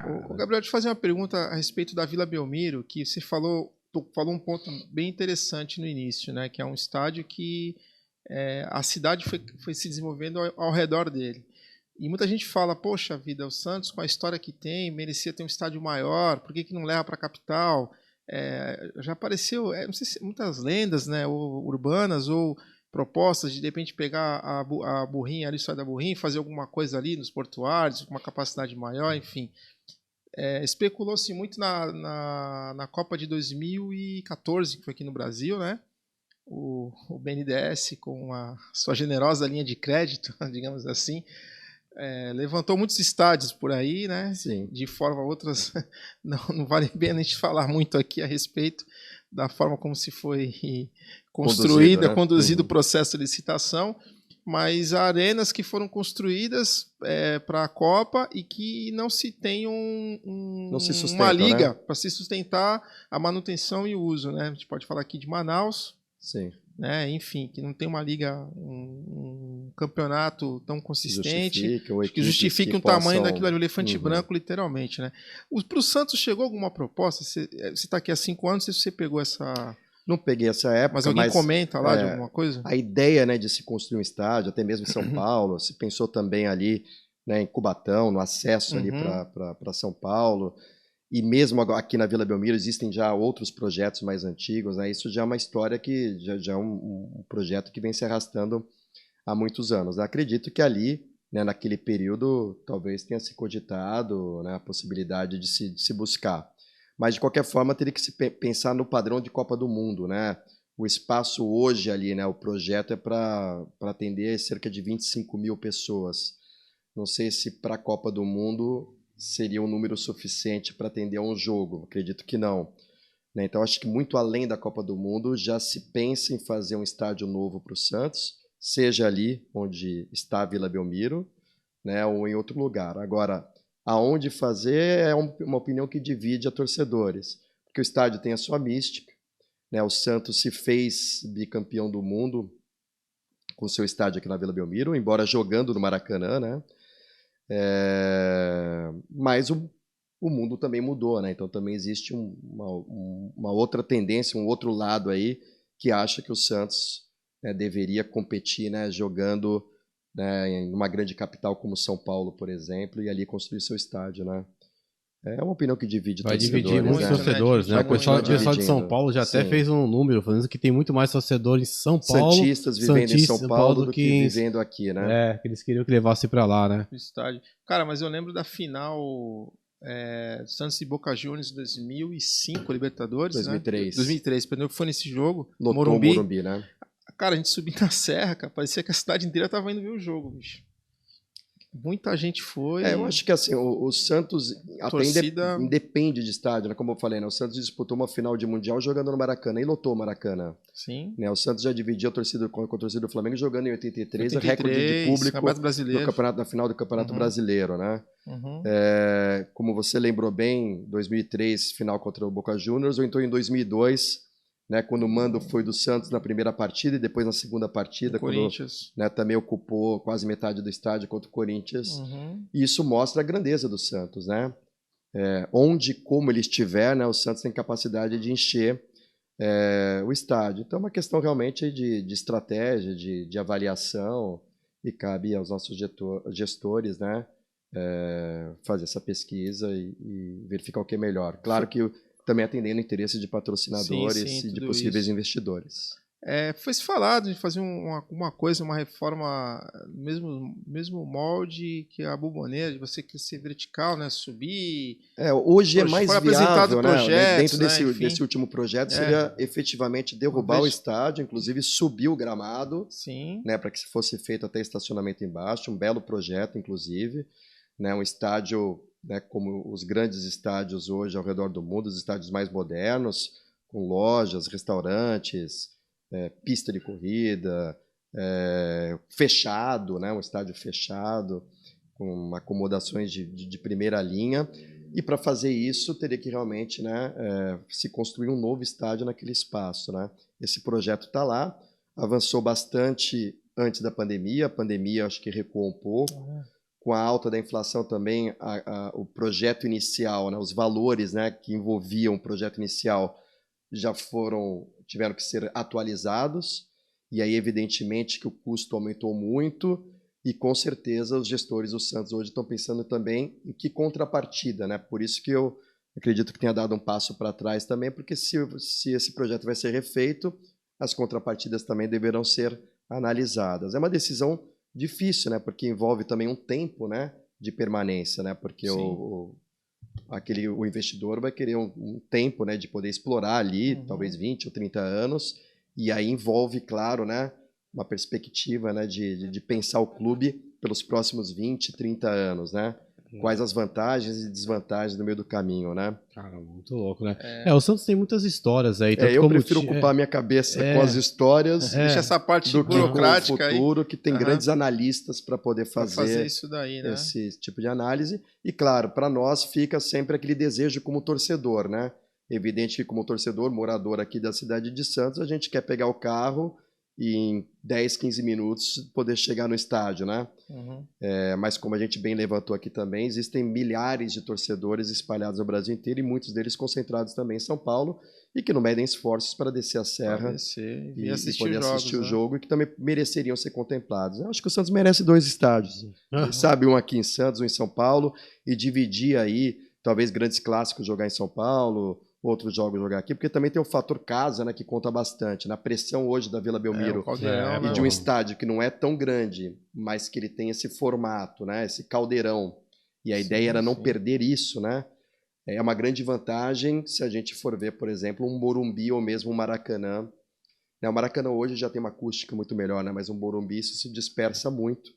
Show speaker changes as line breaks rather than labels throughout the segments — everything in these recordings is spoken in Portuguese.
Ô, Gabriel, deixa eu fazer uma pergunta a respeito da Vila Belmiro, que você falou um ponto bem interessante no início, né? Que é um estádio que a cidade foi se desenvolvendo ao redor dele. E muita gente fala, poxa vida, o Santos, com a história que tem, merecia ter um estádio maior, por que não leva para a capital? Já apareceu, não sei se muitas lendas, né, ou urbanas, ou propostas de repente pegar a Burrinha ali, só da Burrinha, fazer alguma coisa ali nos portuários, com uma capacidade maior, enfim. Especulou-se muito na Copa de 2014, que foi aqui no Brasil, né? O BNDES, com a sua generosa linha de crédito, digamos assim, levantou muitos estádios por aí, né?
Sim.
De forma outras, não vale bem a gente falar muito aqui a respeito da forma como se foi conduzido o processo de licitação, mas há arenas que foram construídas para a Copa e que não se tem uma liga, né, para se sustentar a manutenção e o uso, né? A gente pode falar aqui de Manaus.
Sim.
Né? Enfim, que não tem uma liga, um campeonato tão consistente que justifique o tamanho daquilo ali, o elefante branco, literalmente. Né? Para o Santos chegou alguma proposta? Você está aqui há 5 anos, se você pegou essa...
Não peguei essa época,
mas alguém comenta lá de alguma coisa?
A ideia, né, de se construir um estádio, até mesmo em São Paulo, se pensou também ali, né, em Cubatão, no acesso ali para São Paulo. E mesmo aqui na Vila Belmiro existem já outros projetos mais antigos, né? Isso já é uma história que já é um projeto que vem se arrastando há muitos anos. Eu acredito que ali, né, naquele período, talvez tenha se cogitado, né, a possibilidade de se buscar. Mas, de qualquer forma, teria que se pensar no padrão de Copa do Mundo, né? O espaço hoje ali, né, o projeto é para atender cerca de 25 mil pessoas. Não sei se para a Copa do Mundo seria um número suficiente para atender a um jogo. Acredito que não. Né? Então, acho que muito além da Copa do Mundo, já se pensa em fazer um estádio novo para o Santos, seja ali onde está a Vila Belmiro, né, ou em outro lugar. Agora, aonde fazer é uma opinião que divide a torcedores, porque o estádio tem a sua mística, né? O Santos se fez bicampeão do mundo com o seu estádio aqui na Vila Belmiro, embora jogando no Maracanã, né? Mas o mundo também mudou, né? Então também existe uma outra tendência, um outro lado aí que acha que o Santos, né, deveria competir, né, jogando, né, em uma grande capital como São Paulo, por exemplo, e ali construir seu estádio, né? É uma opinião que divide
vai
torcedores.
Vai dividir muitos torcedores, né? O pessoal de São Paulo já até fez um número falando que tem muito mais torcedores em São Paulo,
santistas vivendo em São Paulo do que vivendo aqui, né?
Que eles queriam que levasse para lá, né?
Estádio. Cara, mas eu lembro da final Santos e Boca Juniors 2005, Libertadores,
2003.
Né? 2003, perdão, foi nesse jogo.
Lotou Morumbi, né?
Cara, a gente subiu na serra, cara, parecia que a cidade inteira tava indo ver o jogo, bicho. Muita gente foi.
Eu acho que assim, o Santos torcida... até independe de estádio, né? Como eu falei, né? O Santos disputou uma final de Mundial jogando no Maracanã e lotou o Maracanã.
Sim.
Né? O Santos já dividia a torcida com a torcida do Flamengo jogando em 83, recorde de público na final do Campeonato Brasileiro, né? Como você lembrou bem, 2003, final contra o Boca Juniors, ou então em 2002... Né, quando o mando foi do Santos na primeira partida e depois na segunda partida,
o Corinthians,
né, também ocupou quase metade do estádio contra o Corinthians. E isso mostra a grandeza do Santos, né? Onde, como ele estiver, né, o Santos tem capacidade de encher o estádio. Então é uma questão realmente de estratégia, de avaliação, e cabe aos nossos gestores, né, fazer essa pesquisa e verificar o que é melhor. Claro que também atendendo o interesse de patrocinadores e de possíveis investidores.
Foi se falado de fazer uma coisa, uma reforma, mesmo molde que a Bombonera, de você crescer vertical, né, subir.
Hoje é mais viável, né?
Projetos,
dentro desse último projeto seria efetivamente derrubar o estádio, inclusive subir o gramado, né, para que fosse feito até estacionamento embaixo, um belo projeto, inclusive, né, um estádio, né, como os grandes estádios hoje ao redor do mundo, os estádios mais modernos, com lojas, restaurantes, pista de corrida, fechado, né, um estádio fechado, com acomodações de primeira linha. E para fazer isso, teria que realmente, né, se construir um novo estádio naquele espaço, né? Esse projeto está lá, avançou bastante antes da pandemia, a pandemia acho que recuou um pouco, com a alta da inflação também, o projeto inicial, né, os valores, né, que envolviam o projeto inicial tiveram que ser atualizados, e aí evidentemente que o custo aumentou muito, e com certeza os gestores do Santos hoje estão pensando também em que contrapartida, né? Por isso que eu acredito que tenha dado um passo para trás também, porque se esse projeto vai ser refeito, as contrapartidas também deverão ser analisadas. É uma decisão difícil, né? Porque envolve também um tempo, né, de permanência, né? Porque o investidor vai querer um tempo, né, de poder explorar ali, talvez 20 ou 30 anos, e aí envolve, claro, né, uma perspectiva, né, de pensar o clube pelos próximos 20, 30 anos, né? Quais as vantagens e desvantagens no meio do caminho, né?
Cara, muito louco, né? O Santos tem muitas histórias aí.
Eu prefiro ocupar minha cabeça com as histórias
deixa essa parte
do
burocrática
que com o futuro, que tem grandes analistas para poder fazer
isso daí, né?
Esse tipo de análise. E, claro, para nós fica sempre aquele desejo como torcedor, né? Evidente que como torcedor, morador aqui da cidade de Santos, a gente quer pegar o carro e em 10, 15 minutos poder chegar no estádio, né? Mas como a gente bem levantou aqui também, existem milhares de torcedores espalhados no Brasil inteiro e muitos deles concentrados também em São Paulo e que não medem esforços para descer a serra e poder assistir o jogo e que também mereceriam ser contemplados. Eu acho que o Santos merece 2 estádios. Sabe, um aqui em Santos, um em São Paulo, e dividir aí, talvez grandes clássicos jogar em São Paulo, outros jogos jogar aqui, porque também tem o fator casa, né, que conta bastante. Na pressão hoje da Vila Belmiro e de um estádio que não é tão grande, mas que ele tem esse formato, né, esse caldeirão. E a ideia era não perder isso, né? É uma grande vantagem se a gente for ver, por exemplo, um Morumbi ou mesmo um Maracanã. O Maracanã hoje já tem uma acústica muito melhor, né? Mas um Morumbi isso se dispersa muito,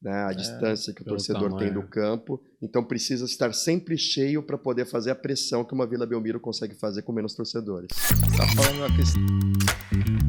né? A distância que o torcedor tem do campo. Então precisa estar sempre cheio para poder fazer a pressão que uma Vila Belmiro consegue fazer com menos torcedores.
Tá falando uma questão...